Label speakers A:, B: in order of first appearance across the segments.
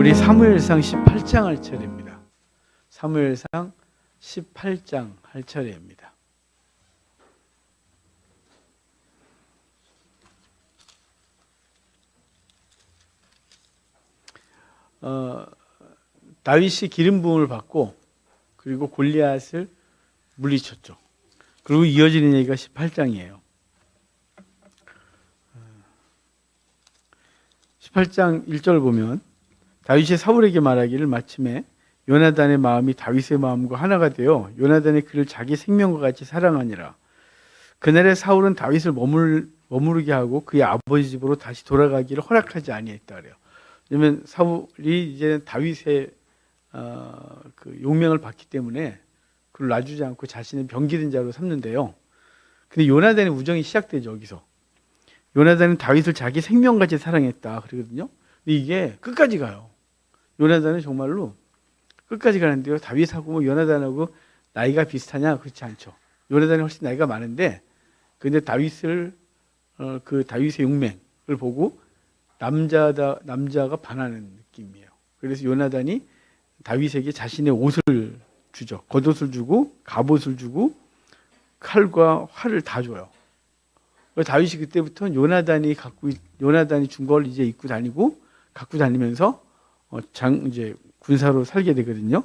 A: 우리 사무엘상 18장 할 차례입니다. 사무엘상 18장 할 차례입니다. 다윗이 기름 부음을 받고 그리고 골리앗을 물리쳤죠. 그리고 이어지는 얘기가 18장이에요. 18장 1절 보면 다윗이 사울에게 말하기를 마침에 요나단의 마음이 다윗의 마음과 하나가 되어 요나단이 그를 자기 생명과 같이 사랑하니라. 그날에 사울은 다윗을 머무르게 하고 그의 아버지 집으로 다시 돌아가기를 허락하지 아니했다 그래요. 왜냐하면 사울이 이제 다윗의 그 용명을 받기 때문에 그를 놔주지 않고 자신의 병기된 자로 삼는데요. 근데 요나단의 우정이 시작되죠. 여기서 요나단은 다윗을 자기 생명같이 사랑했다 그러거든요. 근데 이게 끝까지 가요. 요나단은 정말로 끝까지 가는데요. 다윗하고 뭐 요나단하고 나이가 비슷하냐? 그렇지 않죠. 요나단이 훨씬 나이가 많은데 근데 다윗을 그 다윗의 용맹을 보고 남자가 반하는 느낌이에요. 그래서 요나단이 다윗에게 자신의 옷을 주죠. 겉옷을 주고 갑옷을 주고 칼과 활을 다 줘요. 다윗이 그때부터 요나단이 준 걸 이제 입고 다니고 갖고 다니면서 이제 군사로 살게 되거든요.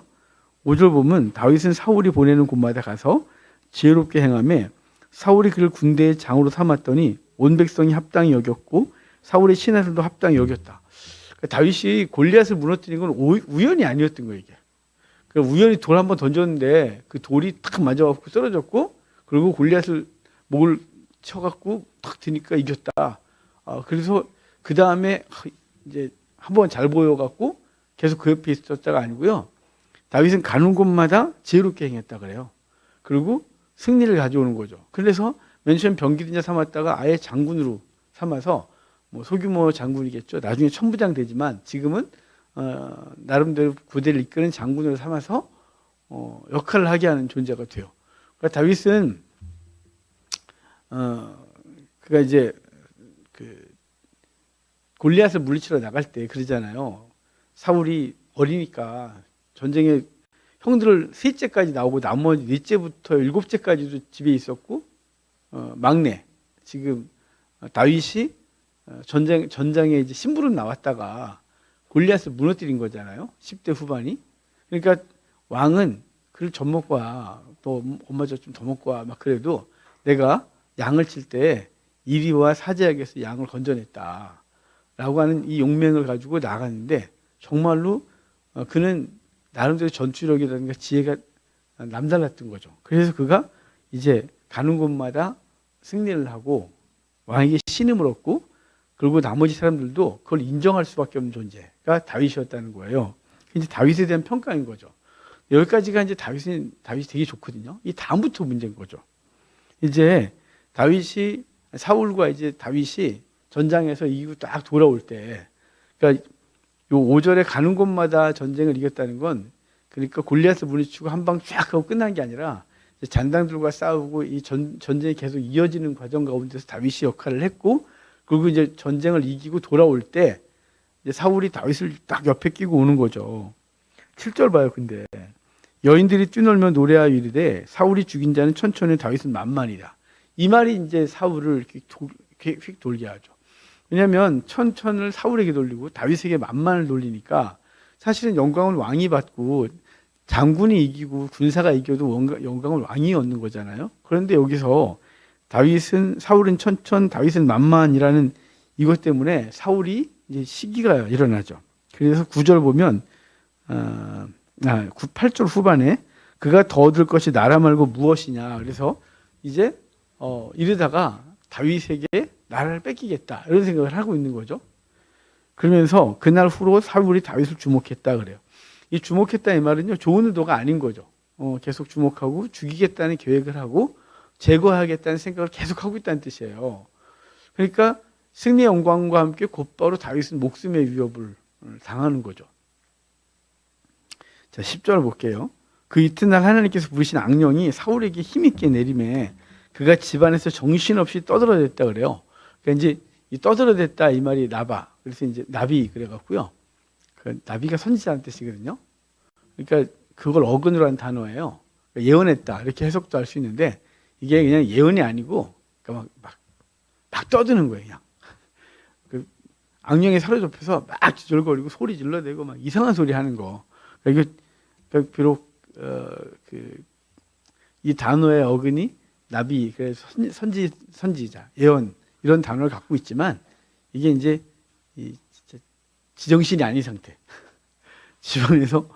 A: 5절 보면 다윗은 사울이 보내는 곳마다 가서 지혜롭게 행하며 사울이 그를 군대의 장으로 삼았더니 온 백성이 합당히 여겼고 사울의 신하들도 합당히 여겼다. 그러니까 다윗이 골리앗을 무너뜨린 건 우연이 아니었던 거예요. 이게. 그러니까 우연히 돌 한번 던졌는데 그 돌이 탁 맞아갖고 쓰러졌고 그리고 골리앗을 목을 쳐갖고 탁 드니까 이겼다. 그래서 그 다음에 이제 한번 잘 보여갖고 계속 그 옆에 있었다가 아니고요. 다윗은 가는 곳마다 지혜롭게 행했다 그래요. 그리고 승리를 가져오는 거죠. 그래서 맨 처음 병기된 자 삼았다가 아예 장군으로 삼아서 뭐 소규모 장군이겠죠. 나중에 천부장 되지만 지금은 나름대로 부대를 이끄는 장군으로 삼아서 역할을 하게 하는 존재가 돼요. 그러니까 다윗은 그가 이제 그 골리앗을 물리치러 나갈 때 그러잖아요. 사울이 어리니까 전쟁에 형들 셋째까지 나오고 나머지 넷째부터 일곱째까지도 집에 있었고 막내 지금 다윗이 전장에 이제 심부름 나왔다가 골리앗을 무너뜨린 거잖아요. 10대 후반이. 그러니까 왕은 그를 좀 먹고 와. 또 엄마 저 좀 더 먹고 와. 막 그래도 내가 양을 칠 때 이리와 사제에게서 양을 건져냈다. 라고 하는 이 용맹을 가지고 나가는데 정말로 그는 나름대로 전투력이라든가 지혜가 남달랐던 거죠. 그래서 그가 이제 가는 곳마다 승리를 하고 왕에게 신임을 얻고 그리고 나머지 사람들도 그걸 인정할 수밖에 없는 존재가 다윗이었다는 거예요. 이제 다윗에 대한 평가인 거죠. 여기까지가 이제 다윗이 되게 좋거든요. 이 다음부터 문제인 거죠. 이제 사울과 이제 다윗이 전장에서 이기고 딱 돌아올 때, 그러니까 요 5절에 가는 곳마다 전쟁을 이겼다는 건 그러니까 골리앗을 물리치고 한 방 쫙 하고 끝난 게 아니라 잔당들과 싸우고 이 전쟁이 계속 이어지는 과정 가운데서 다윗이 역할을 했고 그리고 이제 전쟁을 이기고 돌아올 때 이제 사울이 다윗을 딱 옆에 끼고 오는 거죠. 7절 봐요. 근데 여인들이 뛰놀며 노래하여 이르되 사울이 죽인 자는 천천히 다윗은 만만이다. 이 말이 이제 사울을 이렇게 휙 돌게 하죠. 왜냐하면 천천을 사울에게 돌리고 다윗에게 만만을 돌리니까 사실은 영광을 왕이 받고 장군이 이기고 군사가 이겨도 영광을 왕이 얻는 거잖아요. 그런데 여기서 사울은 천천, 다윗은 만만이라는 이것 때문에 사울이 이제 시기가 일어나죠. 그래서 9절 보면 8절 후반에 그가 더 얻을 것이 나라 말고 무엇이냐. 그래서 이제 이러다가 다윗에게 나라를 뺏기겠다 이런 생각을 하고 있는 거죠. 그러면서 그날 후로 사울이 다윗을 주목했다 그래요. 이 주목했다 이 말은요 좋은 의도가 아닌 거죠. 계속 주목하고 죽이겠다는 계획을 하고 제거하겠다는 생각을 계속 하고 있다는 뜻이에요. 그러니까 승리의 영광과 함께 곧바로 다윗은 목숨의 위협을 당하는 거죠. 자 10절 볼게요. 그 이튿날 하나님께서 부르신 악령이 사울에게 힘있게 내림에 그가 집안에서 정신없이 떠들어댔다 그래요. 그러니까 이제 이 떠들어댔다 이 말이 나바. 그래서 이제 나비 그래갖고요. 그 나비가 선지자라는 뜻이거든요. 그러니까 그걸 어근으로 한 단어예요. 그러니까 예언했다 이렇게 해석도 할 수 있는데 이게 그냥 예언이 아니고 그러니까 막 떠드는 거예요. 그냥 그 악령에 사로잡혀서 막 기절거리고 소리 질러대고 막 이상한 소리 하는 거. 그러니까 비록 이 단어의 어근이 나비, 그래서 선지자, 예언 이런 단어를 갖고 있지만 이게 이제 지정신이 아닌 상태, 지방에서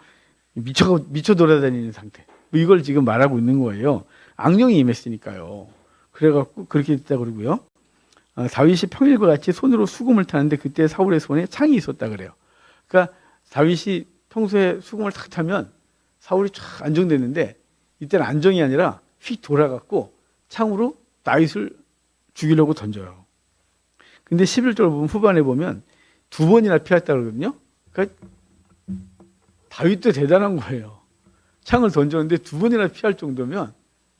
A: 미쳐 돌아다니는 상태. 이걸 지금 말하고 있는 거예요. 악령이 임했으니까요. 그래갖고 그렇게 됐다 그러고요. 다윗이 평일과 같이 손으로 수금을 타는데 그때 사울의 손에 창이 있었다 그래요. 그러니까 다윗이 평소에 수금을 탁 타면 사울이 쫙 안정됐는데 이때는 안정이 아니라 휙 돌아갔고 창으로 다윗을 죽이려고 던져요. 근데 11절 보면 후반에 보면 2번이나 피했다 그러거든요. 그러니까 다윗도 대단한 거예요. 창을 던졌는데 2번이나 피할 정도면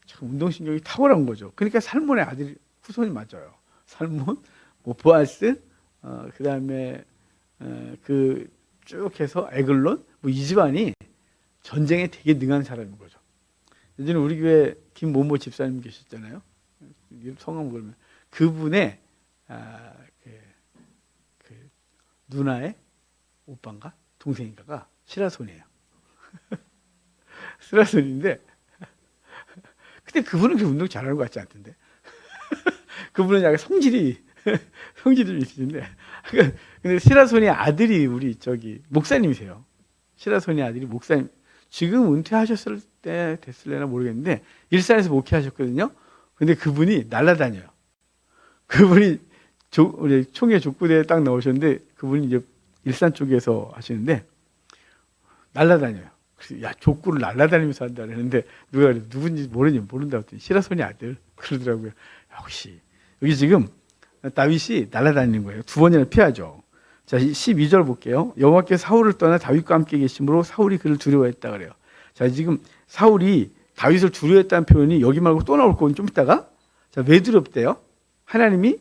A: 참 운동신경이 탁월한 거죠. 그러니까 살몬의 아들이 후손이 맞아요. 살몬, 뭐 보아스, 그다음에 쭉 해서 에글론, 뭐 이 집안이 전쟁에 되게 능한 사람인 거죠. 예전에 우리 교회 김모모 집사님 계셨잖아요. 성함 그러면 그분의 누나의 오빠인가 동생인가가 시라손이에요. 시라손인데 근데 그분은 그 운동 잘하는 것 같지 않던데. 그분은 약간 성질이 좀 있으신데 근데 시라손이 아들이 우리 목사님이세요. 시라손이 아들이 목사님. 지금 은퇴하셨을 때 됐을래나 모르겠는데 일산에서 목회하셨거든요. 근데 그분이 날아다녀요. 그분이 우리 총회 족구대에 딱 나오셨는데 그분이 이제 일산 쪽에서 하시는데 날아다녀요. 그래서 야 족구를 날아다니면서 한다 그랬는데 누군지 모른다고 했더니 시라손이 아들 그러더라고요. 역시 여기 지금 다윗이 날아다니는 거예요. 2번이나 피하죠. 자, 12절 볼게요. 여호와께서 사울을 떠나 다윗과 함께 계심으로 사울이 그를 두려워했다 그래요. 자, 지금 사울이 다윗을 두려워했다는 표현이 여기 말고 또 나올 거는 좀 이따가. 자, 왜 두렵대요? 하나님이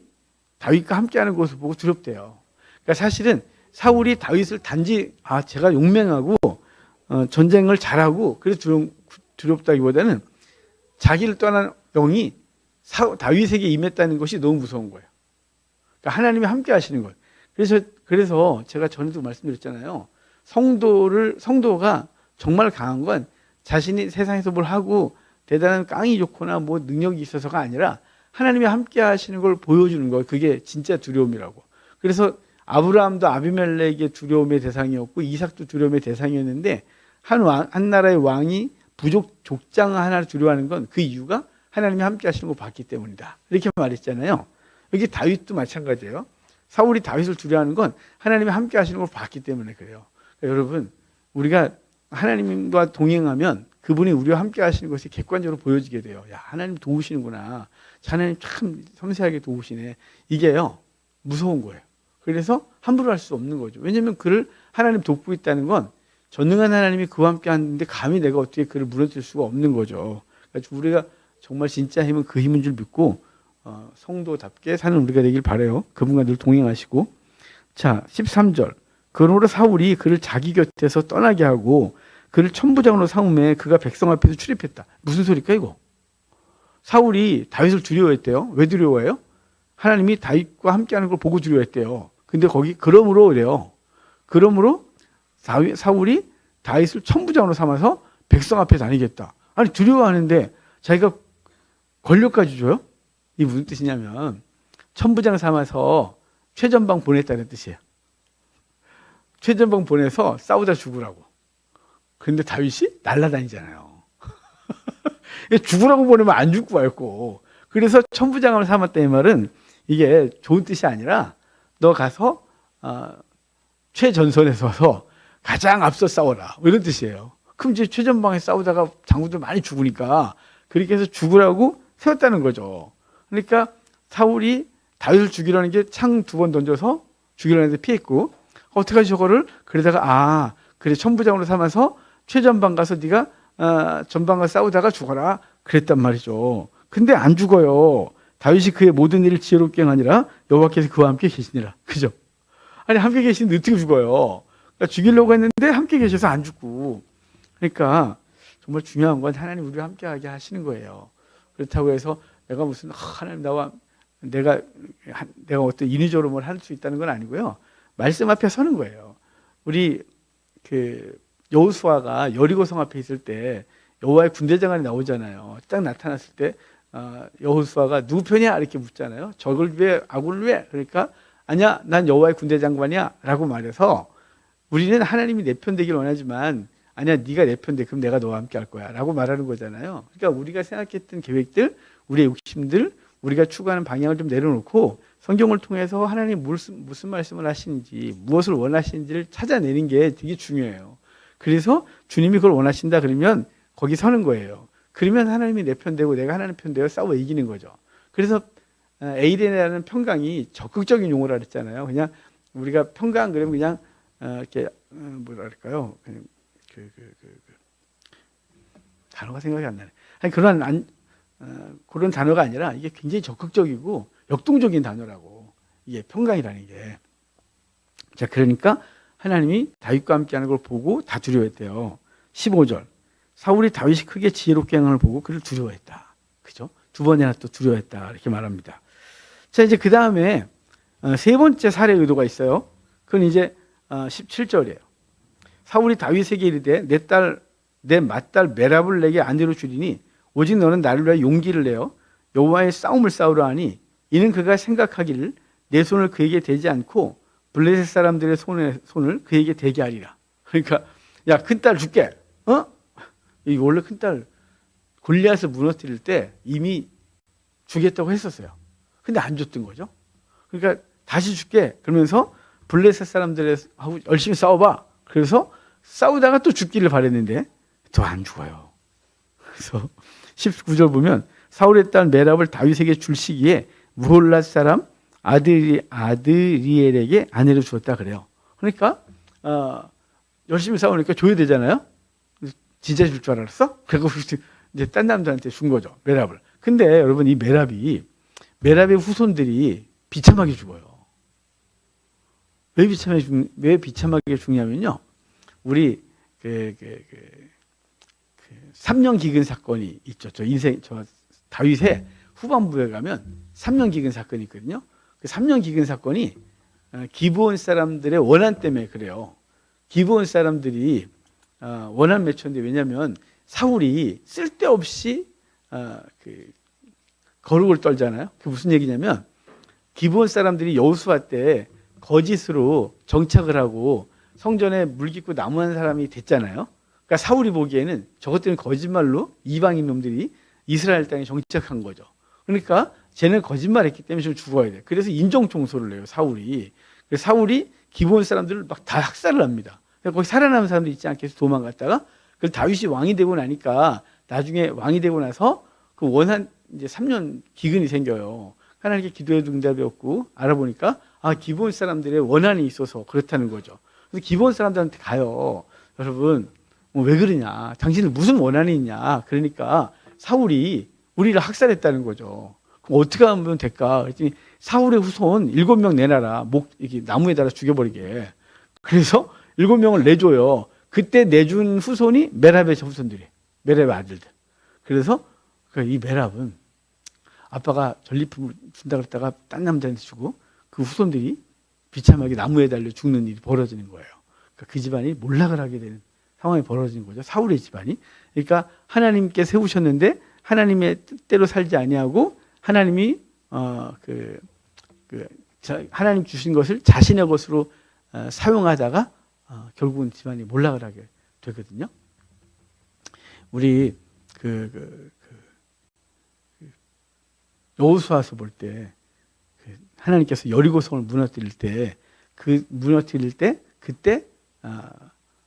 A: 다윗과 함께하는 것을 보고 두렵대요. 그러니까 사실은 사울이 다윗을 단지 제가 용맹하고 전쟁을 잘하고 그래서 두렵다기보다는 자기를 떠난 영이 다윗에게 임했다는 것이 너무 무서운 거예요. 그러니까 하나님이 함께하시는 거예요. 그래서 제가 전에도 말씀드렸잖아요. 성도가 정말 강한 건 자신이 세상에서 뭘 하고 대단한 깡이 좋거나 뭐 능력이 있어서가 아니라 하나님이 함께 하시는 걸 보여주는 거예요. 그게 진짜 두려움이라고. 그래서 아브라함도 아비멜렉의 두려움의 대상이었고 이삭도 두려움의 대상이었는데 한 나라의 왕이 족장 하나를 두려워하는 건 그 이유가 하나님이 함께 하시는 걸 봤기 때문이다. 이렇게 말했잖아요. 여기 다윗도 마찬가지예요. 사울이 다윗을 두려워하는 건 하나님이 함께 하시는 걸 봤기 때문에 그래요. 그러니까 여러분 우리가 하나님과 동행하면 그분이 우리와 함께 하시는 것이 객관적으로 보여지게 돼요. 야, 하나님 도우시는구나. 하나님 참 섬세하게 도우시네. 이게요 무서운 거예요. 그래서 함부로 할 수 없는 거죠. 왜냐하면 그를 하나님 돕고 있다는 건 전능한 하나님이 그와 함께 하는데 감히 내가 어떻게 그를 무너뜨릴 수가 없는 거죠. 그러니까 우리가 정말 진짜 힘은 그 힘인 줄 믿고 성도답게 사는 우리가 되길 바라요. 그분과 늘 동행하시고. 자, 13절. 그러므로 사울이 그를 자기 곁에서 떠나게 하고 그를 천부장으로 삼음에 그가 백성 앞에서 출입했다. 무슨 소리일까 이거? 사울이 다윗을 두려워했대요. 왜 두려워해요? 하나님이 다윗과 함께하는 걸 보고 두려워했대요. 근데 거기 그러므로 그래요. 그러므로 사울이 다윗을 천부장으로 삼아서 백성 앞에 다니겠다. 아니 두려워하는데 자기가 권력까지 줘요? 이게 무슨 뜻이냐면 천부장 삼아서 최전방 보냈다는 뜻이에요. 최전방 보내서 싸우다 죽으라고. 그런데 다윗이 날아다니잖아요. 죽으라고 보내면 안 죽고 말고. 그래서 천부장을 삼았다 이 말은 이게 좋은 뜻이 아니라 너 가서 최전선에 서서 가장 앞서 싸워라 이런 뜻이에요. 그럼 이제 최전방에 싸우다가 장군들 많이 죽으니까 그렇게 해서 죽으라고 세웠다는 거죠. 그러니까 사울이 다윗을 죽이려는 게 창 2번 던져서 죽이려는 데 피했고 어떻게 하지 저거를? 그러다가 그래 천부장으로 삼아서 최전방 가서 네가 전방 가서 싸우다가 죽어라 그랬단 말이죠. 근데 안 죽어요. 다윗이 그의 모든 일을 지혜롭게 행하니라 여호와께서 그와 함께 계시니라. 그죠? 아니 함께 계시는데 어떻게 죽어요? 그러니까 죽이려고 했는데 함께 계셔서 안 죽고. 그러니까 정말 중요한 건 하나님 우리와 함께하게 하시는 거예요. 그렇다고 해서 내가 무슨 하나님 나와 내가 어떤 인위적으로 뭘 할 수 있다는 건 아니고요. 말씀 앞에 서는 거예요. 우리 그 여호수아가 여리고성 앞에 있을 때 여호와의 군대장관이 나오잖아요. 딱 나타났을 때 여호수아가 누구 편이야? 이렇게 묻잖아요. 적을 위해 악을 위해. 그러니까 아니야, 난 여호와의 군대장관이야 라고 말해서 우리는 하나님이 내 편 되길 원하지만 아니야, 네가 내 편 돼. 그럼 내가 너와 함께 할 거야 라고 말하는 거잖아요. 그러니까 우리가 생각했던 계획들, 우리의 욕심들, 우리가 추구하는 방향을 좀 내려놓고 성경을 통해서 하나님 무슨 말씀을 하시는지, 무엇을 원하시는지를 찾아내는 게 되게 중요해요. 그래서 주님이 그걸 원하신다 그러면 거기 서는 거예요. 그러면 하나님이 내 편 되고 내가 하나님 편 되어 싸워 이기는 거죠. 그래서 에이덴이라는 평강이 적극적인 용어라 그랬잖아요. 그냥 우리가 평강 그러면 그냥 이렇게 뭐랄까요? 그냥 단어가 생각이 안 나네. 아니 그런 단어가 아니라 이게 굉장히 적극적이고 역동적인 단어라고. 이게 평강이라는 게. 자, 그러니까 하나님이 다윗과 함께하는 걸 보고 다 두려워했대요. 15절. 사울이 다윗이 크게 지혜롭게 행하는 걸 보고 그를 두려워했다. 그죠? 두 번이나 또 두려워했다. 이렇게 말합니다. 자, 이제 그 다음에 세 번째 살해 의도가 있어요. 그건 이제 17절이에요. 사울이 다윗에게 이르되 내 맏딸 메랍을 내게 아내로 주리니 오직 너는 나를 위하여 용기를 내어 여호와의 싸움을 싸우려 하니 이는 그가 생각하기를 내 손을 그에게 대지 않고 블레셋 사람들의 손을 그에게 대게 하리라. 그러니까 야, 큰딸 줄게. 이 원래 큰딸 골리앗을 무너뜨릴 때 이미 주겠다고 했었어요. 근데 안 줬던 거죠. 그러니까 다시 줄게. 그러면서 블레셋 사람들하고 열심히 싸워봐. 그래서 싸우다가 또 죽기를 바랬는데 또 안 죽어요. 그래서 19절 보면 사울의 딸 메랍을 다윗에게 줄 시기에 무홀랏 사람 아드리엘에게 아내로 주었다 그래요. 그러니까 열심히 싸우니까 줘야 되잖아요. 진짜 줄 줄 알았어? 그리고 이제 딴 남자한테 준 거죠, 메랍을. 근데 여러분, 이 메랍의 후손들이 비참하게 죽어요. 왜 비참하게 죽냐면요. 우리 3년 기근 사건이 있죠. 저 다윗의 후반부에 가면 3년 기근 사건이 있거든요. 그 3년 기근 사건이 기브온 사람들의 원한 때문에 그래요. 기브온 사람들이 원한 맺혔는데, 왜냐하면 사울이 쓸데없이 거룩을 떨잖아요. 그게 무슨 얘기냐면 기브온 사람들이 여호수아 때 거짓으로 정착을 하고 성전에 물 깃고 나무하는 사람이 됐잖아요. 그러니까 사울이 보기에는 저것 때문에 거짓말로 이방인 놈들이 이스라엘 땅에 정착한 거죠. 그러니까 쟤는 거짓말했기 때문에 좀 죽어야 돼. 그래서 인종 청소를 해요, 사울이. 그래서 사울이 기브온 사람들을 막 다 학살을 합니다. 거기 살아남은 사람들이 있지 않겠어? 도망갔다가. 그래서 다윗이 왕이 되고 나니까 나중에 왕이 되고 나서 그 원한 이제 3년 기근이 생겨요. 하나님께 기도해도 응답이 없고 알아보니까 기브온 사람들의 원한이 있어서 그렇다는 거죠. 그래서 기브온 사람들한테 가요. 여러분, 왜 그러냐? 당신은 무슨 원한이 있냐? 그러니까 사울이 우리를 학살했다는 거죠. 그럼 어떻게 하면 될까? 그랬더니 사울의 후손 7명 내놔라. 이렇게 나무에 달아 죽여버리게. 그래서 7명을 내줘요. 그때 내준 후손이 메랍의 후손들이, 메랍의 아들들. 그래서 이 메랍은 아빠가 전리품을 준다 그랬다가 딴 남자한테 주고 그 후손들이 비참하게 나무에 달려 죽는 일이 벌어지는 거예요. 그러니까 그 집안이 몰락을 하게 되는 상황이 벌어지는 거죠. 사울의 집안이. 그러니까 하나님께 세우셨는데 하나님의 뜻대로 살지 아니하고 하나님이 하나님 주신 것을 자신의 것으로 사용하다가 결국은 집안이 몰락을 하게 되거든요. 우리 여호수아서 볼 때 하나님께서 여리고성을 무너뜨릴 때 그때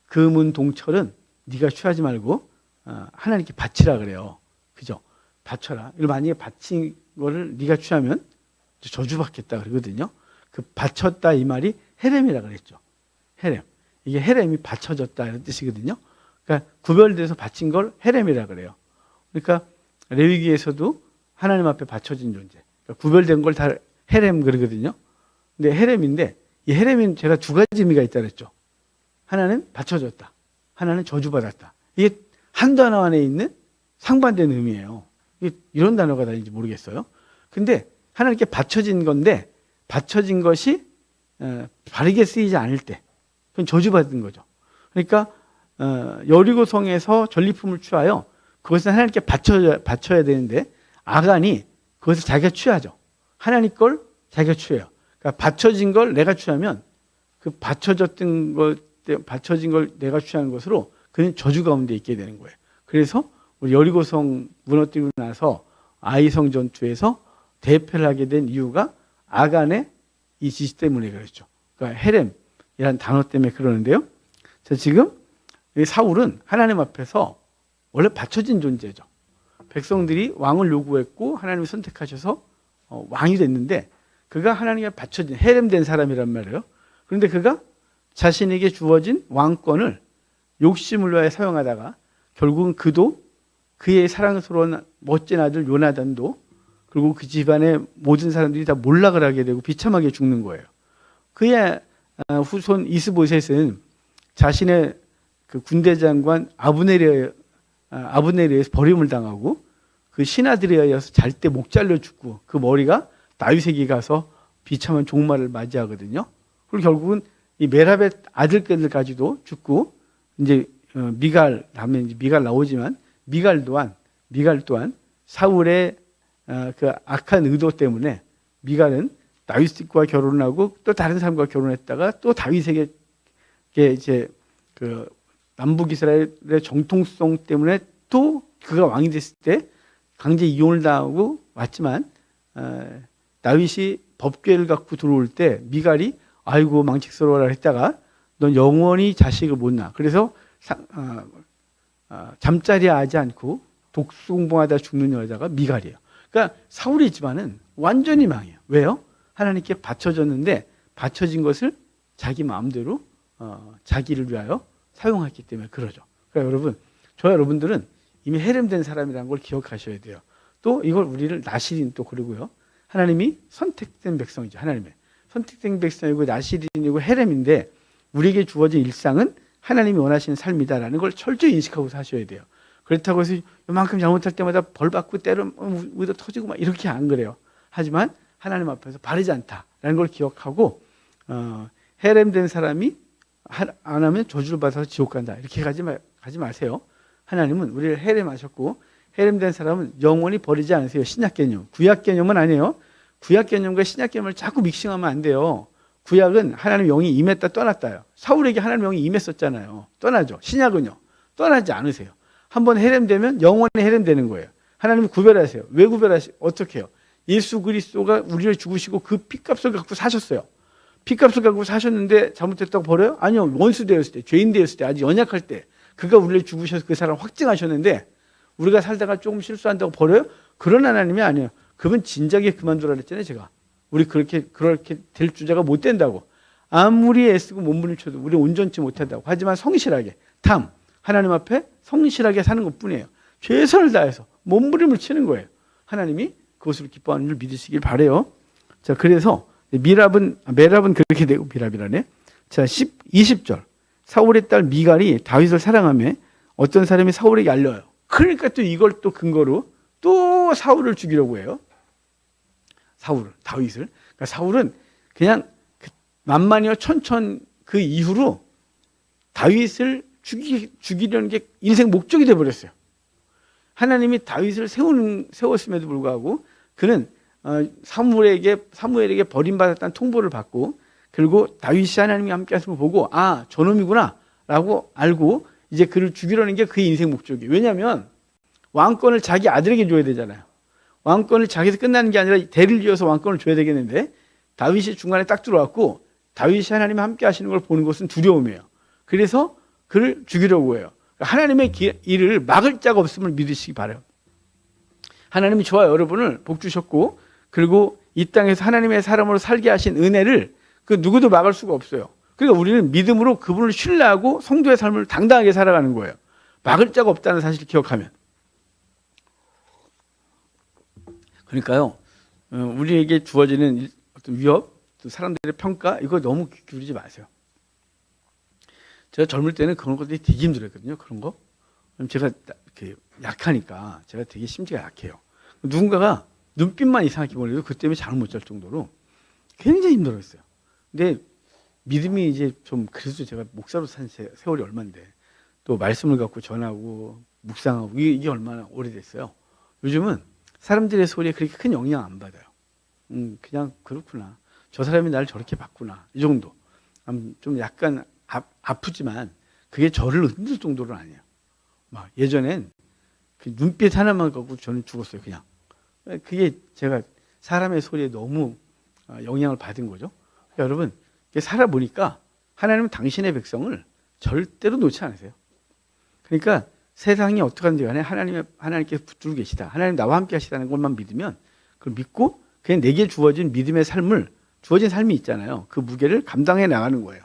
A: 금은 동철은 네가 취하지 말고 하나님께 바치라 그래요. 그죠? 바쳐라. 만약에 바친 거를 네가 취하면 저주받겠다 그러거든요. 그 바쳤다 이 말이 헤렘이라 그랬죠. 헤렘. 이게 헤렘이 바쳐졌다 이런 뜻이거든요. 그러니까 구별돼서 바친 걸 헤렘이라 그래요. 그러니까 레위기에서도 하나님 앞에 바쳐진 존재. 그러니까 구별된 걸 다 헤렘 그러거든요. 근데 헤렘인데 이 헤렘은 제가 두 가지 의미가 있다 그랬죠. 하나는 받쳐줬다. 하나는 저주받았다. 이게 한 단어 안에 있는 상반된 의미예요. 이런 단어가 다른지 모르겠어요. 근데 하나님께 받쳐진 건데 받쳐진 것이 바르게 쓰이지 않을 때 그건 저주받은 거죠. 그러니까 여리고성에서 전리품을 취하여 그것은 하나님께 바쳐야 되는데 아간이 그것을 자기가 취하죠. 하나님 걸 자기가 취해요. 그러니까 받쳐진 걸 내가 취하면 그 받쳐진 걸 내가 취하는 것으로 그는 저주 가운데 있게 되는 거예요. 그래서 우리 여리고성 무너뜨리고 나서 아이성 전투에서 대패를 하게 된 이유가 아간의 이 지시 때문에 그렇죠. 그러니까 헤렘이라는 단어 때문에 그러는데요. 자, 지금 이 사울은 하나님 앞에서 원래 받쳐진 존재죠. 백성들이 왕을 요구했고 하나님이 선택하셔서 왕이 됐는데 그가 하나님께 받쳐진 헤렘된 사람이란 말이에요. 그런데 그가 자신에게 주어진 왕권을 욕심을 위하여 사용하다가 결국은 그도 그의 사랑스러운 멋진 아들 요나단도 그리고 그 집안의 모든 사람들이 다 몰락을 하게 되고 비참하게 죽는 거예요. 그의 후손 이스보셋은 자신의 그 군대 장관 아브넬에 의해서 버림을 당하고 그 신하들에 의해서 잘 때 목 잘려 죽고 그 머리가 다윗에게 가서 비참한 종말을 맞이하거든요. 그리고 결국은 이 메랍의 아들들까지도 죽고 이제 미갈 다음에 이제 미갈 나오지만 미갈 또한 사울의 그 악한 의도 때문에 미갈은 다윗과 결혼하고 또 다른 사람과 결혼했다가 또 다윗에게 이제 그 남북 이스라엘의 정통성 때문에 또 그가 왕이 됐을 때 강제 이혼을 당하고 왔지만 다윗이 법궤를 갖고 들어올 때 미갈이 아이고 망측스러워라 했다가 넌 영원히 자식을 못 낳아. 그래서 잠자리 하지 않고 독수공봉하다 죽는 여자가 미갈이에요. 그러니까 사울의 집안은 완전히 망해요. 왜요? 하나님께 바쳐졌는데 바쳐진 것을 자기 마음대로 자기를 위하여 사용했기 때문에 그러죠. 그러니까 여러분, 저와 여러분들은 이미 헤렘된 사람이라는 걸 기억하셔야 돼요. 또 이걸 우리를 나시린 또 그러고요. 하나님이 선택된 백성이죠. 하나님의 선택된 백성이고 나시린이고 헤렘인데 우리에게 주어진 일상은 하나님이 원하시는 삶이다라는 걸 철저히 인식하고 사셔야 돼요. 그렇다고 해서 이만큼 잘못할 때마다 벌 받고 때리면 의도 터지고 막 이렇게 안 그래요. 하지만 하나님 앞에서 바르지 않다라는 걸 기억하고 헤렘된 사람이 안 하면 저주를 받아서 지옥 간다. 이렇게 가지 마세요. 하나님은 우리를 헤렘하셨고 헤렘된 사람은 영원히 버리지 않으세요. 신약 개념. 구약 개념은 아니에요. 구약 개념과 신약 개념을 자꾸 믹싱하면 안 돼요. 구약은 하나님 영이 임했다 떠났다요. 사울에게 하나님 영이 임했었잖아요. 떠나죠. 신약은요. 떠나지 않으세요. 한번 헤렘되면 영원히 헤렘되는 거예요. 하나님이 구별하세요. 왜 구별하세요? 어떻게 해요? 예수 그리스도가 우리를 죽으시고 그 피값을 갖고 사셨어요. 피값을 갖고 사셨는데 잘못했다고 버려요? 아니요. 원수 되었을 때, 죄인 되었을 때, 아주 연약할 때 그가 우리를 죽으셔서 그 사람 확증하셨는데 우리가 살다가 조금 실수한다고 버려요? 그런 하나님이 아니에요. 그분 진작에 그만두라 그랬잖아요. 제가. 우리 그렇게 될 주자가 못 된다고. 아무리 애쓰고 몸부림쳐도 우리 온전치 못한다고. 하지만 성실하게 하나님 앞에 성실하게 사는 것뿐이에요. 최선을 다해서 몸부림을 치는 거예요. 하나님이 그것으로 기뻐하는 줄 믿으시길 바래요. 자, 그래서 메랍은 그렇게 되고 미랍이라네. 자, 20절. 사울의 딸 미갈이 다윗을 사랑하며 어떤 사람이 사울에게 알려요. 그러니까 또 이걸 또 근거로 또 사울을 죽이려고 해요. 다윗을. 그러니까 사울은 그냥 만만이요 천천 그 이후로 다윗을 죽이려는 게 인생 목적이 되어버렸어요. 하나님이 다윗을 세웠음에도 불구하고 그는 사무엘에게 버림받았다는 통보를 받고 그리고 다윗이 하나님이 함께 하심을 보고 저놈이구나 라고 알고 이제 그를 죽이려는 게 그의 인생 목적이에요. 왜냐하면 왕권을 자기 아들에게 줘야 되잖아요. 왕권을 자기에서 끝나는 게 아니라 대를 이어서 왕권을 줘야 되겠는데 다윗이 중간에 딱 들어왔고 다윗이 하나님이 함께 하시는 걸 보는 것은 두려움이에요. 그래서 그를 죽이려고 해요. 하나님의 일을 막을 자가 없음을 믿으시기 바라요. 하나님이 저와 여러분을 복 주셨고 그리고 이 땅에서 하나님의 사람으로 살게 하신 은혜를 그 누구도 막을 수가 없어요. 그러니까 우리는 믿음으로 그분을 신뢰하고 성도의 삶을 당당하게 살아가는 거예요. 막을 자가 없다는 사실을 기억하면. 그러니까요, 우리에게 주어지는 어떤 위협, 또 사람들의 평가, 이거 너무 기울이지 마세요. 제가 젊을 때는 그런 것들이 되게 힘들었거든요. 그런 거. 제가 이렇게 약하니까 제가 되게 심지가 약해요. 누군가가 눈빛만 이상하게 보내도 그 때문에 잠을 못 잘 정도로 굉장히 힘들었어요. 근데 믿음이 이제 좀 그래도 제가 목사로 산 세월이 얼마인데 또 말씀을 갖고 전하고 묵상하고 이게 얼마나 오래됐어요. 요즘은 사람들의 소리에 그렇게 큰 영향 안 받아요. 그냥 그렇구나. 저 사람이 나를 저렇게 봤구나. 이 정도. 좀 약간 아프지만 그게 저를 흔들 정도는 아니에요. 막 예전엔 그 눈빛 하나만 갖고 저는 죽었어요. 그냥. 그게 제가 사람의 소리에 너무 영향을 받은 거죠. 그러니까 여러분 살아보니까 하나님은 당신의 백성을 절대로 놓지 않으세요. 그러니까 세상이 어떻게 하는지 간에 하나님께서 붙들고 계시다. 하나님 나와 함께 하시다는 것만 믿으면 그걸 믿고 그냥 내게 주어진 믿음의 삶을 주어진 삶이 있잖아요. 그 무게를 감당해 나가는 거예요.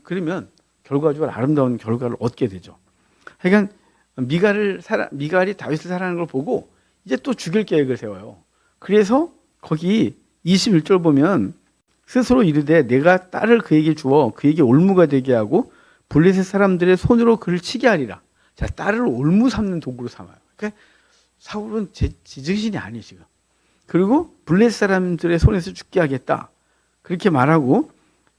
A: 그러면 결과적으로 아름다운 결과를 얻게 되죠. 하여간 미갈이 다윗을 사랑하는 걸 보고 이제 또 죽일 계획을 세워요. 그래서 거기 21절 보면 스스로 이르되 내가 딸을 그에게 주어 그에게 올무가 되게 하고 블레셋 사람들의 손으로 그를 치게 하리라. 자, 딸을 올무 삼는 도구로 삼아요. 그러니까 사울은 제정신이 아니에요, 지금. 그리고 블레셋 사람들의 손에서 죽게 하겠다. 그렇게 말하고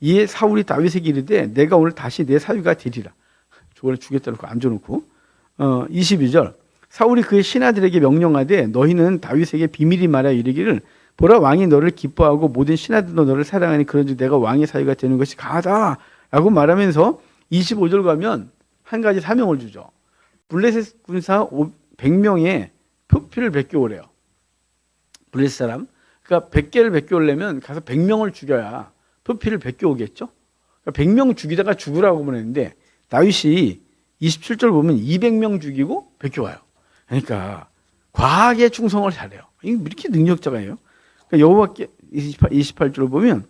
A: 이에 사울이 다윗에게 이르되 내가 오늘 다시 내 사위가 되리라. 저번에 죽였다 놓고 앉아놓고 22절 사울이 그의 신하들에게 명령하되 너희는 다윗에게 비밀히 말하여 이르기를 보라 왕이 너를 기뻐하고 모든 신하들도 너를 사랑하니 그런즉 내가 왕의 사위가 되는 것이 가하다 라고 말하면서 25절 가면 한 가지 사명을 주죠. 블레셋 군사 100명의 표피를 베껴오래요. 블레셋 사람. 그러니까 100개를 베껴오려면 가서 100명을 죽여야 표피를 베껴오겠죠. 그러니까 100명 죽이다가 죽으라고 보냈는데 다윗이 27절 보면 200명 죽이고 베껴와요. 그러니까 과하게 충성을 잘해요. 이렇게 능력자가예요. 그러니까 여호와께 28절 보면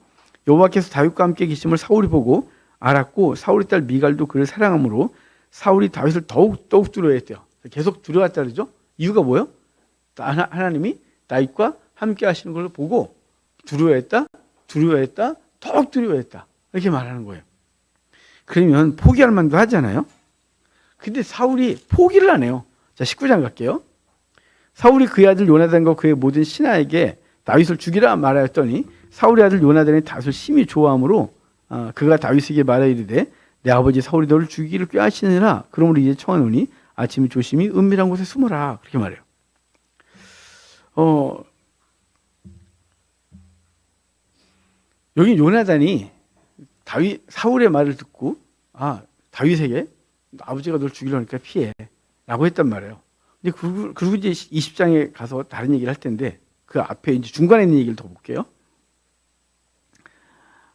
A: 여호와께서 다윗과 함께 계심을 사울이 보고 알았고 사울의 딸 미갈도 그를 사랑하므로 사울이 다윗을 더욱 두려워했대요. 계속 두려웠다 그러죠. 이유가 뭐예요? 하나님이 다윗과 함께 하시는 걸 보고 두려워했다, 더욱 두려워했다. 이렇게 말하는 거예요. 그러면 포기할 만도 하잖아요. 근데 사울이 포기를 안 해요. 자, 19장 갈게요. 사울이 그의 아들 요나단과 그의 모든 신하에게 다윗을 죽이라 말하였더니 사울의 아들 요나단이 다윗을 심히 좋아하므로 그가 다윗에게 말하여 이르되 내 아버지 사울이 너를 죽이기를 꾀하시느라 그러므로 이제 청하노니 아침에 조심히 은밀한 곳에 숨어라. 그렇게 말해요. 여기 요나단이 사울의 말을 듣고 다윗에게 아버지가 널 죽이려니까 피해 라고 했단 말이에요. 근데 그리고 이제 20장에 가서 다른 얘기를 할 텐데 그 앞에 이제 중간에 있는 얘기를 더 볼게요.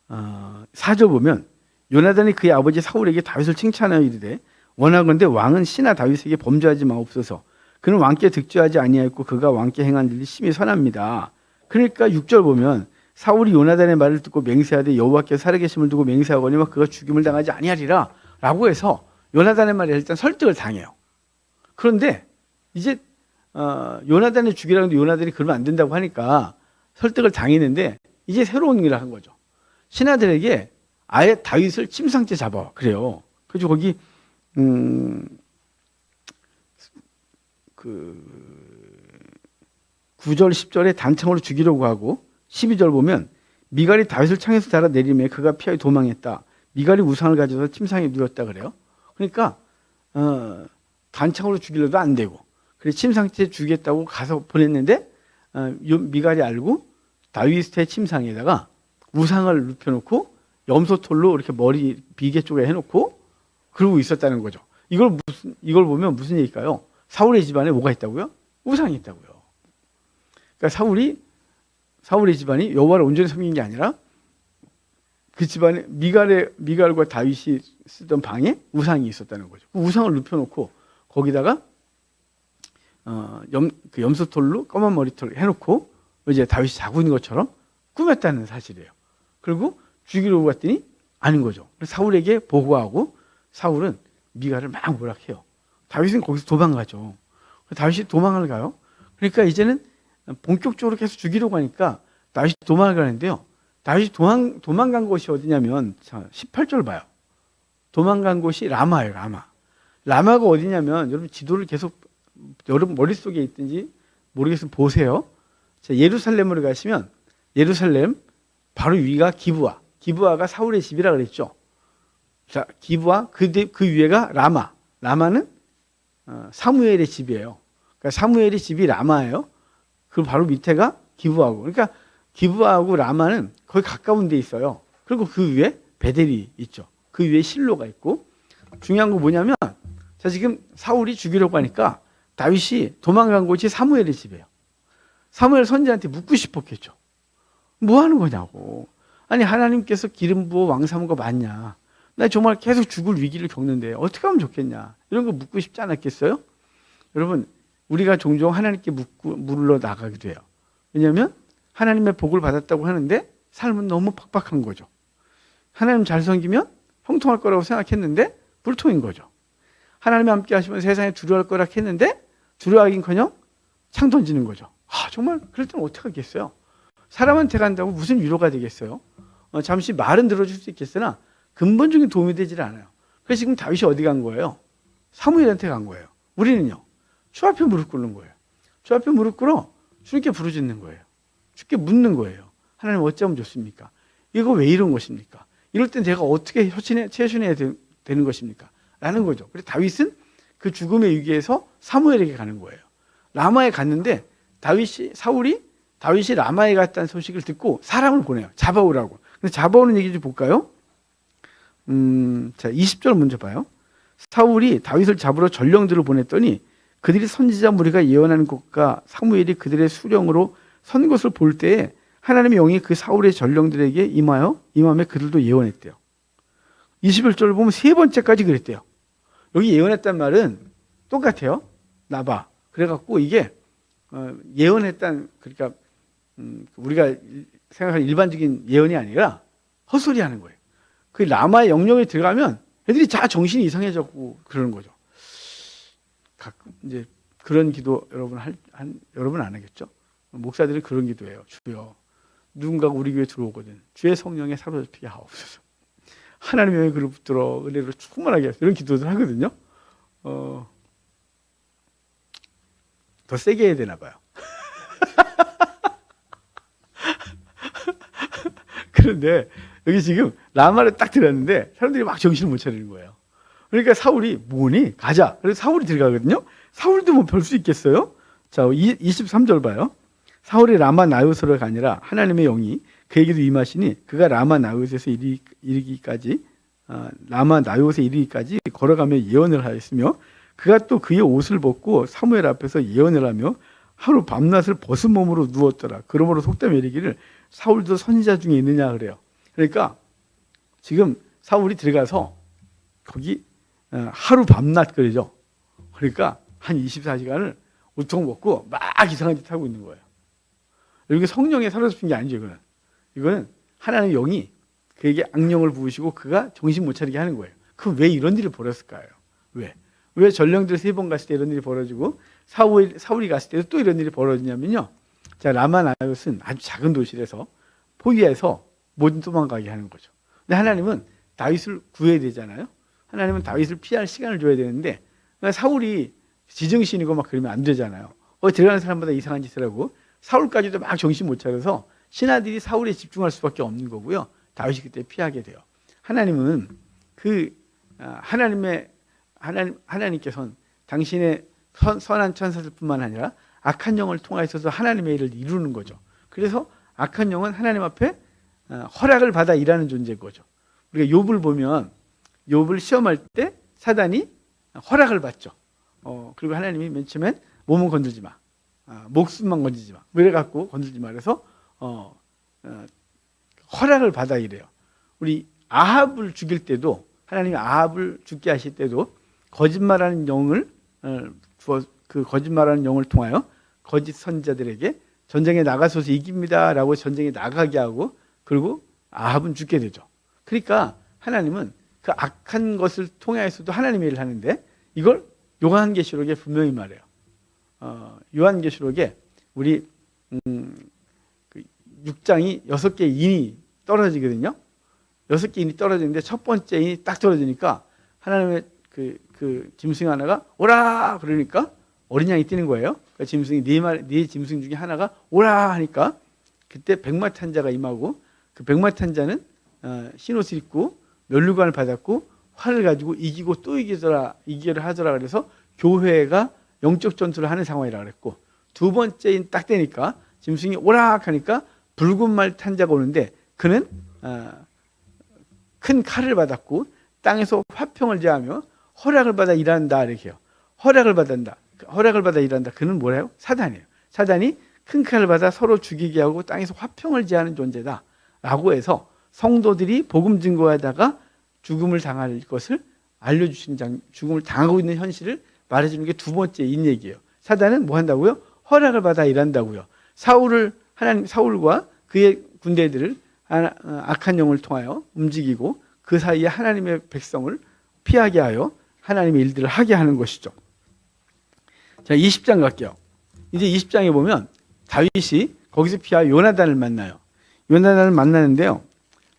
A: 4절 보면 요나단이 그의 아버지 사울에게 다윗을 칭찬하여 이르되 원하건대 왕은 신하 다윗에게 범죄하지 마옵소서. 그는 왕께 득죄하지 아니하였고 그가 왕께 행한 일이 심히 선합니다. 그러니까 6절 보면 사울이 요나단의 말을 듣고 맹세하되 여호와께서 살아계심을 두고 맹세하거니와 그가 죽임을 당하지 아니하리라 라고 해서 요나단의 말에 일단 설득을 당해요. 그런데 이제 요나단을 죽이라는데 요나단이 그러면 안 된다고 하니까 설득을 당했는데 이제 새로운 일을 한 거죠. 신하들에게 아예 다윗을 침상째 잡아 그래요. 그래서 거기 그 9절 10절에 단창으로 죽이려고 하고 12절 보면 미갈이 다윗을 창에서 달아 내리매 그가 피하여 도망했다. 미갈이 우상을 가져서 침상에 누웠다 그래요. 그러니까 단창으로 죽이려도 안 되고 그래 침상째 죽이겠다고 가서 보냈는데 미갈이 알고 다윗의 침상에다가 우상을 눕혀놓고 염소털로 이렇게 머리 비계 쪽에 해놓고 그러고 있었다는 거죠. 이걸 보면 무슨 얘기일까요? 사울의 집안에 뭐가 있다고요? 우상이 있다고요. 그러니까 사울의 집안이 여호와를 온전히 섬긴 게 아니라 그 집안에 미갈과 다윗이 쓰던 방에 우상이 있었다는 거죠. 그 우상을 눕혀놓고 거기다가 그 염소털로 검은 머리털 해놓고 이제 다윗이 자고 있는 것처럼 꾸몄다는 사실이에요. 그리고 죽이려고 갔더니 아닌 거죠. 그래서 사울에게 보고하고 사울은 미갈을 막 모락해요. 다윗은 거기서 도망가죠. 다윗이 도망을 가요. 그러니까 이제는 본격적으로 계속 죽이려고 하니까 다윗이 도망을 가는데요. 다윗이 도망간 곳이 어디냐면 18절 봐요. 도망간 곳이 라마예요. 라마가 어디냐면 여러분 지도를 계속 여러분 머릿속에 있든지 모르겠으면 보세요. 자, 예루살렘으로 가시면 예루살렘 바로 위가 기브아가 사울의 집이라 그랬죠. 자, 기브아 그 위에가 라마는 사무엘의 집이에요. 그러니까 사무엘의 집이 라마예요. 그 바로 밑에가 기브아고. 그러니까 기브아하고 라마는 거의 가까운 데 있어요. 그리고 그 위에 베델이 있죠. 그 위에 실로가 있고. 중요한 거 뭐냐면 자, 지금 사울이 죽이려고 하니까 다윗이 도망간 곳이 사무엘의 집이에요. 사무엘 선지자한테 묻고 싶었겠죠. 뭐 하는 거냐고. 아니 하나님께서 기름 부어 왕 삼은 거 맞냐. 나 정말 계속 죽을 위기를 겪는데 어떻게 하면 좋겠냐. 이런 거 묻고 싶지 않았겠어요? 여러분 우리가 종종 하나님께 물러 나가기도 해요. 왜냐하면 하나님의 복을 받았다고 하는데 삶은 너무 팍팍한 거죠. 하나님 잘 섬기면 형통할 거라고 생각했는데 불통인 거죠. 하나님이 함께 하시면 세상에 두려워할 거라 했는데 두려워하긴커녕 창 던지는 거죠. 정말 그럴 때는 어떻게 하겠어요? 사람한테 간다고 무슨 위로가 되겠어요? 잠시 말은 들어줄 수 있겠으나 근본적인 도움이 되질 않아요. 그래서 지금 다윗이 어디 간 거예요? 사무엘한테 간 거예요. 우리는요. 주 앞에 무릎 꿇는 거예요. 주 앞에 무릎 꿇어 주님께 부르짖는 거예요. 주께 묻는 거예요. 하나님 어쩌면 좋습니까? 이거 왜 이런 것입니까? 이럴 때 내가 어떻게 최순해야 되는 것입니까? 라는 거죠. 그래서 다윗은 그 죽음의 위기에서 사무엘에게 가는 거예요. 라마에 갔는데 다윗이 라마에 갔다는 소식을 듣고 사람을 보내요. 잡아오라고. 근데 잡아오는 얘기 좀 볼까요? 자, 20절 먼저 봐요. 사울이 다윗을 잡으러 전령들을 보냈더니 그들이 선지자 무리가 예언하는 곳과 사무엘이 그들의 수령으로 선 것을 볼 때에 하나님의 영이 그 사울의 전령들에게 임함에 그들도 예언했대요. 21절을 보면 세 번째까지 그랬대요. 여기 예언했단 말은 똑같아요. 나봐. 그래갖고 이게 예언했단 그러니까 우리가 생각하는 일반적인 예언이 아니라 헛소리하는 거예요. 그 라마의 영역에 들어가면 애들이 다 정신이 이상해졌고 그러는 거죠. 가끔 이제 그런 기도 여러분 안 하겠죠? 목사들이 그런 기도해요. 주여, 누군가가 우리 교회 들어오거든. 주의 성령에 사로잡히게 하옵소서. 하나님의 영에 그를 붙들어 은혜로 충만하게 하소서. 이런 기도들 하거든요. 더 세게 해야 되나 봐요. 그런데 여기 지금 라마를 딱 들었는데 사람들이 막 정신을 못 차리는 거예요. 그러니까 사울이 뭐니? 가자. 그래서 사울이 들어가거든요. 사울도 뭐 별 수 있겠어요? 자, 23절 봐요. 사울이 라마 나요스로 가니라 하나님의 영이 그에게도 임하시니 그가 라마 나요스에서 라마 나요스에 이르기까지 걸어가며 예언을 하였으며 그가 또 그의 옷을 벗고 사무엘 앞에서 예언을 하며 하루 밤낮을 벗은 몸으로 누웠더라. 그러므로 속담에 이르기를 사울도 선지자 중에 있느냐 그래요. 그러니까 지금 사울이 들어가서 거기 하루 밤낮 그러죠. 그러니까 한 24시간을 우통 먹고 막 이상한 짓 하고 있는 거예요. 이게 성령에 사로잡힌 게 아니죠. 이거는 하나님의 영이 그에게 악령을 부으시고 그가 정신 못 차리게 하는 거예요. 그럼 왜 이런 일을 벌였을까요? 왜 전령들 3번 갔을 때 이런 일이 벌어지고 사울이 갔을 때도 또 이런 일이 벌어지냐면요. 자, 라마나요스는 아주 작은 도시에서 포위해서 못 도망가게 하는 거죠. 근데 하나님은 다윗을 구해야 되잖아요. 하나님은 다윗을 피할 시간을 줘야 되는데 사울이 지정신이고 막 그러면 안 되잖아요. 들어가는 사람마다 이상한 짓을 하고 사울까지도 막 정신 못 차려서 신하들이 사울에 집중할 수밖에 없는 거고요. 다윗이 그때 피하게 돼요. 하나님은 하나님께서는 당신의 선한 천사들뿐만 아니라 악한 영을 통하여서도 하나님의 일을 이루는 거죠. 그래서 악한 영은 하나님 앞에 허락을 받아 일하는 존재인 거죠. 우리가 욥을 보면 욥을 시험할 때 사단이 허락을 받죠. 그리고 하나님이 맨 처음엔 몸은 건들지 마, 목숨만 건들지 마, 이래갖고 건들지 마. 그래서 허락을 받아 이래요. 우리 아합을 죽일 때도 하나님이 아합을 죽게 하실 때도 거짓말하는 영을 그 거짓말하는 영을 통하여 거짓 선지자들에게 전쟁에 나가소서 이깁니다라고 전쟁에 나가게 하고 그리고 아합은 죽게 되죠. 그러니까 하나님은 그 악한 것을 통해서도 하나님의 일을 하는데 이걸 요한계시록에 분명히 말해요. 요한계시록에 우리 6장이 6개의 인이 떨어지거든요. 6개 인이 떨어지는데 첫 번째 인이 딱 떨어지니까 하나님의 그 짐승 하나가 오라 그러니까 어린 양이 뛰는 거예요. 그러니까 짐승이 네 짐승 중에 하나가 오라 하니까 그때 백마탄자가 임하고 그 백마탄자는 흰옷을 입고 면류관을 받았고 활을 가지고 이기고 또 이기더라 그래서 교회가 영적 전투를 하는 상황이라 그랬고 두 번째인 딱 되니까 짐승이 오락 하니까 붉은 말 탄자가 오는데 그는 큰 칼을 받았고 땅에서 화평을 제하며 허락을 받아 일한다 이렇게 해요. 허락을 받아 일한다. 그는 뭐래요? 사단이에요. 사단이 큰 칼을 받아 서로 죽이게 하고 땅에서 화평을 제하는 존재다 라고 해서 성도들이 복음 증거하다가 죽음을 당할 것을 알려주신 죽음을 당하고 있는 현실을 말해주는 게 두 번째인 얘기예요. 사단은 뭐 한다고요? 허락을 받아 일한다고요. 사울과 그의 군대들을 악한 영을 통하여 움직이고 그 사이에 하나님의 백성을 피하게 하여 하나님의 일들을 하게 하는 것이죠. 자, 20장 갈게요. 이제 20장에 보면 다윗이 거기서 피하여 요나단을 만나요. 요나단을 만나는데요.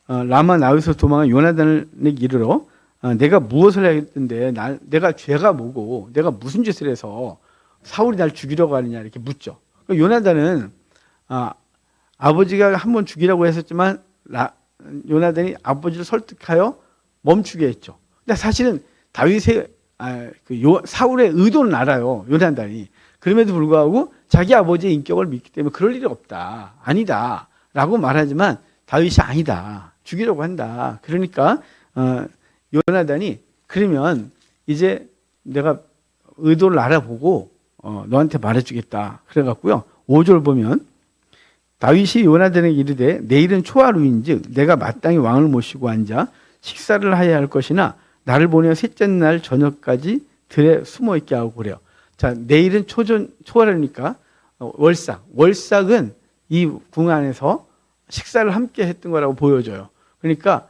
A: 라마 나웃에서 도망한 요나단을 이르러 내가 무엇을 했는데 내가 죄가 뭐고 내가 무슨 짓을 해서 사울이 날 죽이려고 하느냐 이렇게 묻죠. 요나단은 아버지가 한번 죽이라고 했었지만 요나단이 아버지를 설득하여 멈추게 했죠. 근데 사실은 다윗의 사울의 의도는 알아요. 요나단이. 그럼에도 불구하고 자기 아버지의 인격을 믿기 때문에 그럴 일이 없다. 아니다. 라고 말하지만 다윗이 아니다. 죽이려고 한다. 그러니까 요나단이 그러면 이제 내가 의도를 알아보고 너한테 말해주겠다. 그래갖고요. 5절 보면 다윗이 요나단에게 이르되 내일은 초하루인즉 내가 마땅히 왕을 모시고 앉아 식사를 하여야 할 것이나 나를 보내어 셋째 날 저녁까지 들에 숨어 있게 하고 그래요. 자, 내일은 초하루니까 월삭은 이 궁 안에서 식사를 함께 했던 거라고 보여져요. 그러니까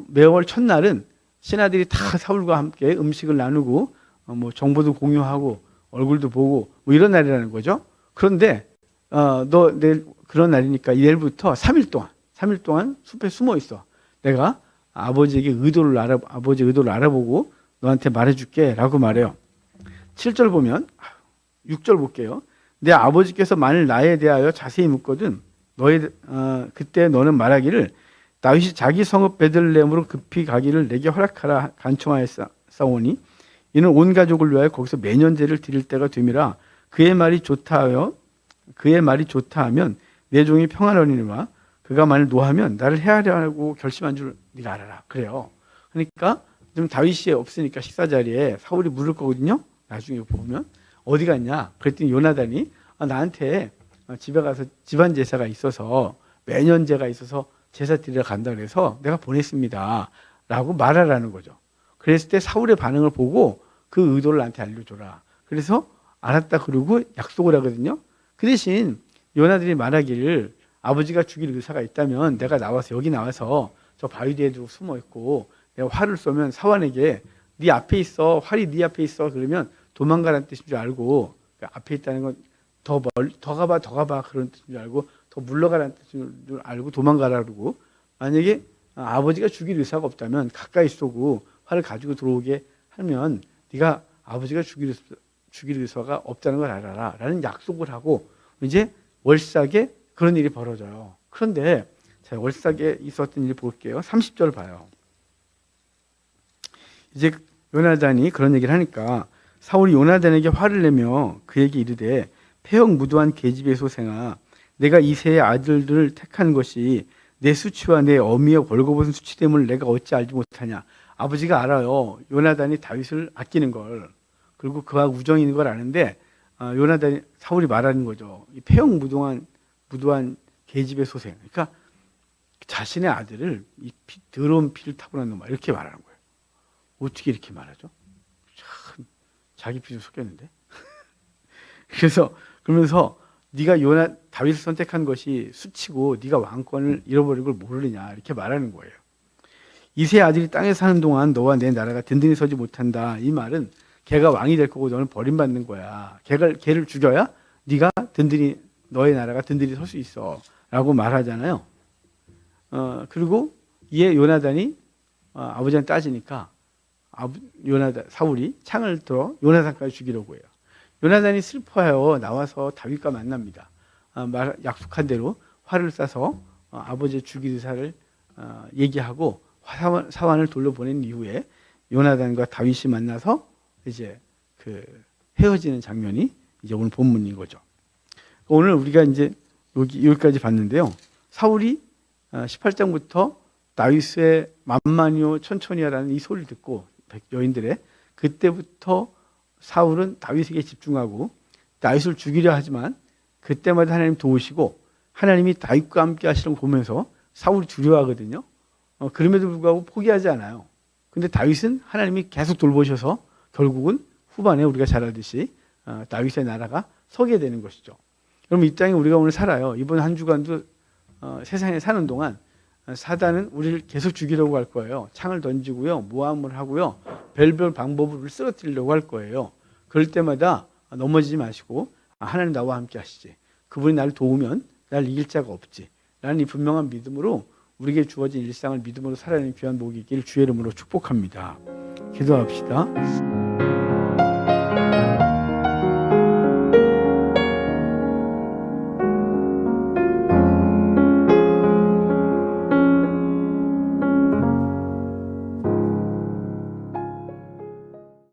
A: 매월 첫날은 신하들이 다 사울과 함께 음식을 나누고 뭐 정보도 공유하고 얼굴도 보고 뭐 이런 날이라는 거죠. 그런데 너 내일 그런 날이니까 내일부터 3일 동안 숲에 숨어 있어. 내가 아버지의 의도를 알아보고 너한테 말해줄게라고 말해요. 7절 보면 6절 볼게요. 내 아버지께서 만일 나에 대하여 자세히 묻거든 그때 너는 말하기를 다윗이 자기 성읍 베들레헴으로 급히 가기를 내게 허락하라 간청하였사오니 이는 온 가족을 위하여 거기서 매년제를 드릴 때가 됨이라 그의 말이 좋다 하면 내 종이 평안하리니와 그가 만일 노하면 나를 해하려고 결심한 줄 네가 알아라. 그래요. 그러니까 좀 다윗이 없으니까 식사 자리에 사울이 물을 거거든요. 나중에 보면 어디 갔냐? 그랬더니 요나단이 나한테 집에 가서 집안 제사가 있어서 매년제가 있어서 제사 드리러 간다 그래서 내가 보냈습니다. 라고 말하라는 거죠. 그랬을 때 사울의 반응을 보고 그 의도를 나한테 알려줘라. 그래서 알았다 그러고 약속을 하거든요. 그 대신 요나단이 말하기를 아버지가 죽일 의사가 있다면 내가 여기 나와서 저 바위 뒤에 두고 숨어 있고 내가 활을 쏘면 사환에게 네 앞에 있어. 활이 네 앞에 있어. 그러면 도망가라는 뜻인 줄 알고 앞에 있다는 건 더 가봐 그런 뜻인 줄 알고 더 물러가라는 뜻인 줄 알고 도망가라 그러고 만약에 아버지가 죽일 의사가 없다면 가까이 쏘고 활을 가지고 들어오게 하면 네가 아버지가 죽일 의사가 없다는 걸 알아라 라는 약속을 하고 이제 월삭에 그런 일이 벌어져요. 그런데 자, 월삭에 있었던 일 볼게요. 30절 봐요. 이제 요나단이 그런 얘기를 하니까 사울이 요나단에게 화를 내며 그에게 이르되 폐역 무도한 계집의 소생아 내가 이새의 아들들을 택한 것이 내 수치와 내 어미의 벌거벗은 수치됨을 내가 어찌 알지 못하냐. 아버지가 알아요. 요나단이 다윗을 아끼는 걸. 그리고 그와 우정이 있는 걸 아는데 요나단이 사울이 말하는 거죠. 이 폐역 무도한 계집의 소생. 그러니까 자신의 아들을 이 더러운 피를 타고난 놈아 이렇게 말하는 거예요. 어떻게 이렇게 말하죠? 참 자기 피도 섞였는데. 그러면서 네가 다윗을 선택한 것이 수치고 네가 왕권을 잃어버린 걸 모르느냐 이렇게 말하는 거예요. 이세 아들이 땅에 사는 동안 너와 내 나라가 든든히 서지 못한다. 이 말은 걔가 왕이 될 거고 너는 버림받는 거야. 걔를 죽여야 네가 너의 나라가 든든히 설 수 있어 라고 말하잖아요. 그리고 이에 요나단이 아버지한테 따지니까 사울이 창을 들어 요나단까지 죽이려고 해요. 요나단이 슬퍼하여 나와서 다윗과 만납니다. 약속한 대로 활을 쏴서 아버지의 죽일 의사를 얘기하고 사환을 돌려보낸 이후에 요나단과 다윗이 만나서 이제 그 헤어지는 장면이 이제 오늘 본문인 거죠. 오늘 우리가 이제 여기까지 봤는데요. 사울이 18장부터 다윗의 만만히요 천천히라는 이 소리를 듣고 여인들의 그때부터 사울은 다윗에게 집중하고 다윗을 죽이려 하지만 그때마다 하나님 도우시고 하나님이 다윗과 함께 하시는 걸 보면서 사울이 두려워하거든요. 그럼에도 불구하고 포기하지 않아요. 근데 다윗은 하나님이 계속 돌보셔서 결국은 후반에 우리가 잘 알듯이 다윗의 나라가 서게 되는 것이죠. 그럼 이 땅에 우리가 오늘 살아요. 이번 한 주간도 세상에 사는 동안 사단은 우리를 계속 죽이려고 할 거예요. 창을 던지고요. 모함을 하고요. 별별 방법으로 우리를 쓰러뜨리려고 할 거예요. 그럴 때마다 넘어지지 마시고 하나님 나와 함께 하시지. 그분이 나를 도우면 나를 이길 자가 없지. 라는 이 분명한 믿음으로 우리에게 주어진 일상을 믿음으로 살아내는 귀한 복이 있기를 주의 이름으로 축복합니다. 기도합시다.